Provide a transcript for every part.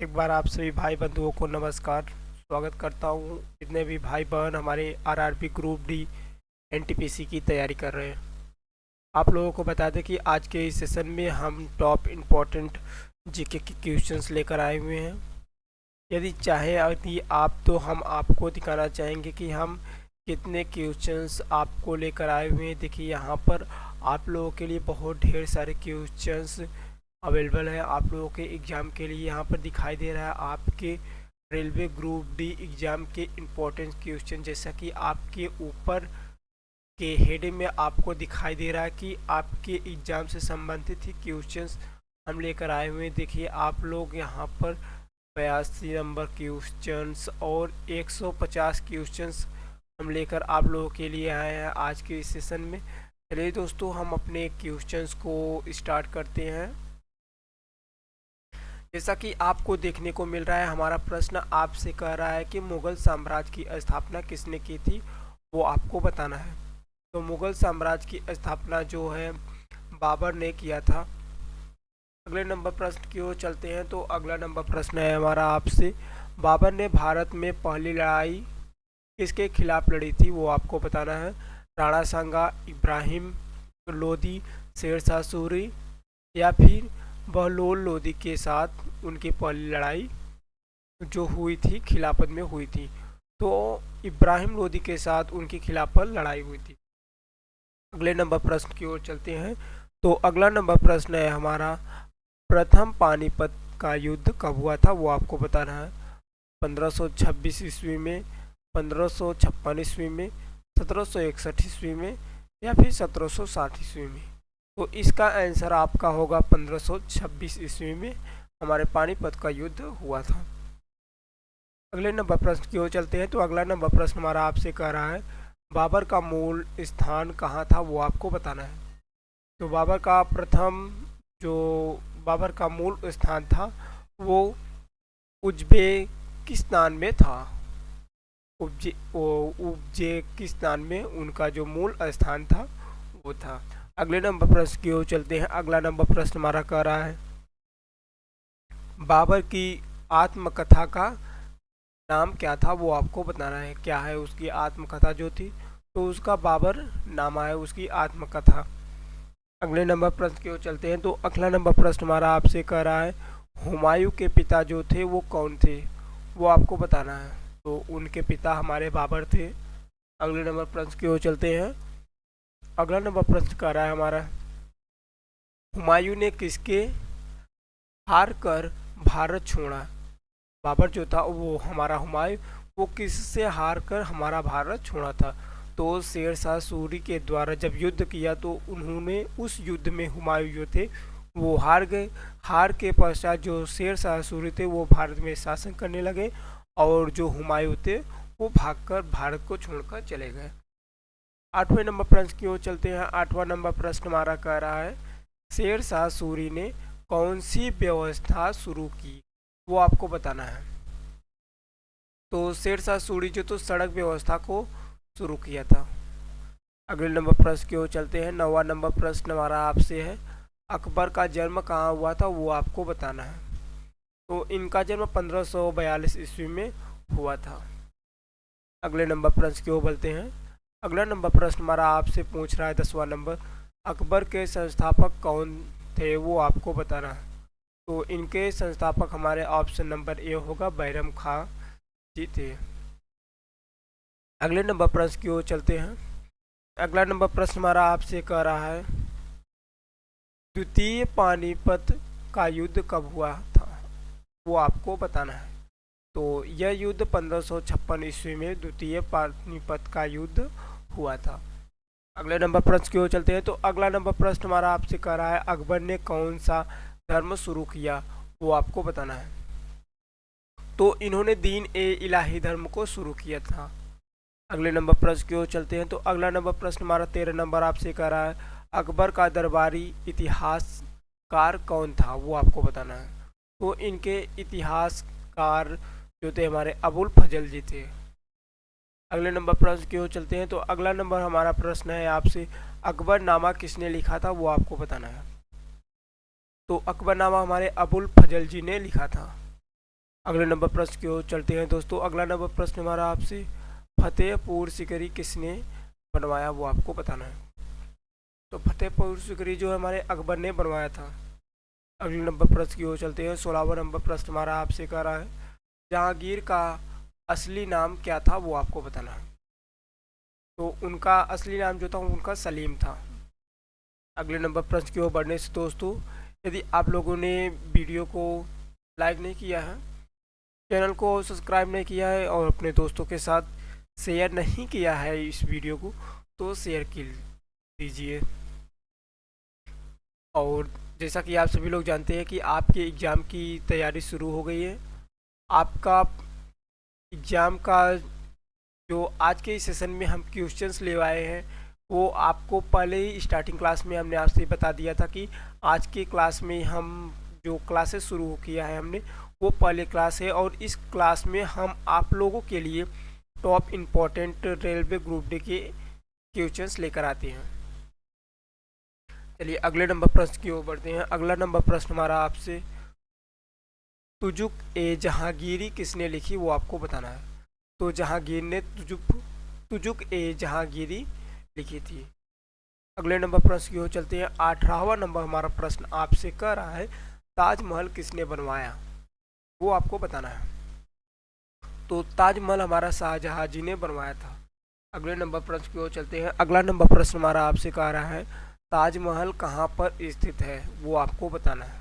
एक बार आप सभी भाई बंधुओं को नमस्कार। स्वागत करता हूँ जितने भी भाई बहन हमारे आरआरबी ग्रुप डी एनटीपीसी की तैयारी कर रहे हैं। आप लोगों को बता दें कि आज के इस सेशन में हम टॉप इम्पोर्टेंट जीके के क्वेश्चंस लेकर आए हुए हैं। यदि चाहें यदि आप तो हम आपको दिखाना चाहेंगे कि हम कितने क्वेश्चंस आपको लेकर आए हुए हैं। देखिए यहाँ पर आप लोगों के लिए बहुत ढेर सारे क्वेश्चंस अवेलेबल है। आप लोगों के एग्ज़ाम के लिए यहाँ पर दिखाई दे रहा है आपके रेलवे ग्रुप डी एग्ज़ाम के इम्पोर्टेंट क्वेश्चन, जैसा कि आपके ऊपर के हेड में आपको दिखाई दे रहा है कि आपके एग्ज़ाम से संबंधित ही क्वेश्चंस हम लेकर आए हुए हैं। देखिए आप लोग यहाँ पर 82 नंबर क्वेश्चंस और 150 क्वेश्चंस हम लेकर आप लोगों के लिए आए हैं आज के इस सेशन में। चलिए दोस्तों, हम अपने क्वेश्चंस को स्टार्ट करते हैं। जैसा कि आपको देखने को मिल रहा है, हमारा प्रश्न आपसे कह रहा है कि मुगल साम्राज्य की स्थापना किसने की थी, वो आपको बताना है। तो मुगल साम्राज्य की स्थापना जो है बाबर ने किया था। अगले नंबर प्रश्न की ओर चलते हैं। तो अगला नंबर प्रश्न है हमारा आपसे, बाबर ने भारत में पहली लड़ाई किसके खिलाफ लड़ी थी, वो आपको बताना है। राणा सांगा, इब्राहिम लोदी, शेरशाह सूरी या फिर बहलोल लोदी के साथ उनकी पहली लड़ाई जो हुई थी खिलाफत में हुई थी। तो इब्राहिम लोदी के साथ उनकी खिलाफत लड़ाई हुई थी। अगले नंबर प्रश्न की ओर चलते हैं। तो अगला नंबर प्रश्न है हमारा, प्रथम पानीपत का युद्ध कब हुआ था, वो आपको बताना है। 1526 ईस्वी में, 1556 ईस्वी में, 1761 ईस्वी में या फिर 1760 ईस्वी में। तो इसका आंसर आपका होगा 1526 ईस्वी में हमारे पानीपत का युद्ध हुआ था। अगले नंबर प्रश्न की ओर चलते हैं। तो अगला नंबर प्रश्न हमारा आपसे कह रहा है, बाबर का मूल स्थान कहाँ था, वो आपको बताना है। तो बाबर का मूल स्थान था वो उज्बेकिस्तान में था। उज्बेकिस्तान में उनका जो मूल स्थान था वो था। अगले नंबर प्रश्न की ओर चलते हैं। अगला नंबर प्रश्न हमारा कह रहा है, बाबर की आत्मकथा का नाम क्या था, वो आपको बताना है। क्या है उसकी आत्मकथा जो थी, तो उसका बाबर नामा है उसकी आत्मकथा। अगले नंबर प्रश्न की ओर चलते हैं। तो अगला नंबर प्रश्न हमारा आपसे कह रहा है, हुमायूं के पिता जो थे वो कौन थे, वो आपको बताना है। तो उनके पिता हमारे बाबर थे। अगले नंबर प्रश्न की ओर चलते हैं। अगला नंबर प्रश्न कह रहा है हमारा, हुमायूं ने किसके हार कर भारत छोड़ा। बाबर जो था वो हमारा हुमायूं, वो किससे हार कर हमारा भारत छोड़ा था। तो शेरशाह सूरी के द्वारा जब युद्ध किया तो उन्होंने उस युद्ध में हुमायूं जो थे वो हार गए। हार के पश्चात जो शेरशाह सूरी थे वो भारत में शासन करने लगे और जो हुमायूं थे वो भागकर भारत को छोड़कर चले गए। 8वें नंबर प्रश्न की ओर चलते हैं। 8वां नंबर प्रश्न हमारा कह रहा है, शेरशाह सूरी ने कौन सी व्यवस्था शुरू की, वो आपको बताना है। तो शेरशाह सूरी जो तो सड़क व्यवस्था को शुरू किया था। अगले नंबर प्रश्न की ओर चलते हैं। 9वां नंबर प्रश्न हमारा आपसे है, अकबर का जन्म कहाँ हुआ था, वो आपको बताना है। तो इनका जन्म 1542 ईस्वी में हुआ था। अगले नंबर प्रश्न की ओर बढ़ते हैं। अगला नंबर प्रश्न हमारा आपसे पूछ रहा है 10वां नंबर, अकबर के संस्थापक कौन थे, वो आपको बताना है। तो इनके संस्थापक हमारे ऑप्शन नंबर ए होगा, बैरम खां जी थे। अगले नंबर प्रश्न की ओर चलते हैं। अगला नंबर प्रश्न हमारा आपसे कह रहा है, द्वितीय पानीपत का युद्ध कब हुआ था, वो आपको बताना है। तो यह युद्ध 1556 ईस्वी में द्वितीय पानीपत का युद्ध हुआ था। अगले नंबर प्रश्न की ओर चलते हैं। तो अगला नंबर प्रश्न हमारा आपसे कह रहा है, अकबर ने कौन सा धर्म शुरू किया, वो आपको बताना है। तो इन्होंने दीन ए इलाही धर्म को शुरू किया था। अगले नंबर प्रश्न की ओर चलते हैं। तो अगला नंबर प्रश्न हमारा 13 नंबर आपसे कह रहा है, अकबर का दरबारी इतिहासकार कौन था, वो आपको बताना है। तो इनके इतिहासकार जो थे हमारे अबुल फजल जी थे। अगले नंबर प्रश्न की ओर चलते हैं। तो अगला नंबर हमारा प्रश्न है आपसे, अकबरनामा किसने लिखा था, वो आपको बताना है। तो अकबरनामा हमारे अबुल फजल जी ने लिखा था। अगले नंबर प्रश्न की ओर चलते हैं दोस्तों। अगला नंबर प्रश्न हमारा आपसे, फतेहपुर सिकरी किसने बनवाया वो आपको बताना है। तो फतेहपुर सिकरी जो है हमारे अकबर ने बनवाया था। अगले नंबर प्रश्न की ओर चलते हैं। 16वां नंबर प्रश्न हमारा आपसे कह रहा है, जहांगीर का असली नाम क्या था वो आपको बताना है। तो उनका असली नाम जो था उनका सलीम था। अगले नंबर प्रश्न की ओर बढ़ने से दोस्तों, यदि आप लोगों ने वीडियो को लाइक नहीं किया है, चैनल को सब्सक्राइब नहीं किया है और अपने दोस्तों के साथ शेयर नहीं किया है इस वीडियो को, तो शेयर कीजिए। और जैसा कि आप सभी लोग जानते हैं कि आपके एग्ज़ाम की तैयारी शुरू हो गई है। आपका एग्ज़ाम का जो आज के इस सेशन में हम क्वेश्चंस ले आए हैं, वो आपको पहले ही स्टार्टिंग क्लास में हमने आपसे बता दिया था कि आज के क्लास में हम जो क्लासेस शुरू किया है हमने, वो पहले क्लास है और इस क्लास में हम आप लोगों के लिए top important railway group D के क्वेश्चंस लेकर आते हैं। चलिए अगले नंबर प्रश्न की ओर बढ़ते हैं। अगला नंबर प्रश्न हमारा आपसे, तुजुक ए जहांगीरी किसने लिखी वो आपको बताना है। तो जहांगीर ने तुजुक ए जहांगीरी लिखी थी। अगले नंबर प्रश्न की ओर चलते हैं। 18वां नंबर हमारा प्रश्न आपसे कह रहा है, ताजमहल किसने बनवाया वो आपको बताना है। तो ताजमहल हमारा शाहजहां जी ने बनवाया था। अगले नंबर प्रश्न की ओर चलते हैं। अगला नंबर प्रश्न हमारा आपसे कह रहा है, ताजमहल कहाँ पर स्थित है वो आपको बताना है।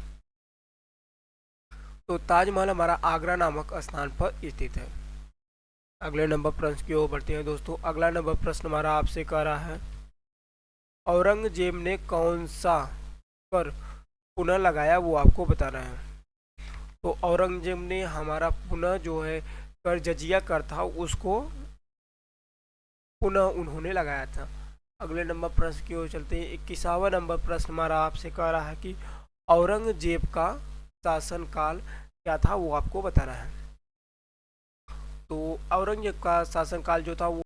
तो ताजमहल हमारा आगरा नामक स्थान पर स्थित है। अगले नंबर प्रश्न की ओर बढ़ते हैं दोस्तों। अगला नंबर प्रश्न हमारा आपसे कह रहा है, औरंगजेब ने कौन सा कर पुनः लगाया वो आपको बताना है। तो औरंगजेब ने हमारा पुनः जो है कर जजिया कर था उसको पुनः उन्होंने लगाया था। अगले नंबर प्रश्न की ओर चलते हैं। 21वां नंबर प्रश्न हमारा आपसे कह रहा है कि औरंगजेब का शासनकाल क्या था वो आपको बताना है। तो औरंगजेब का शासनकाल जो था वो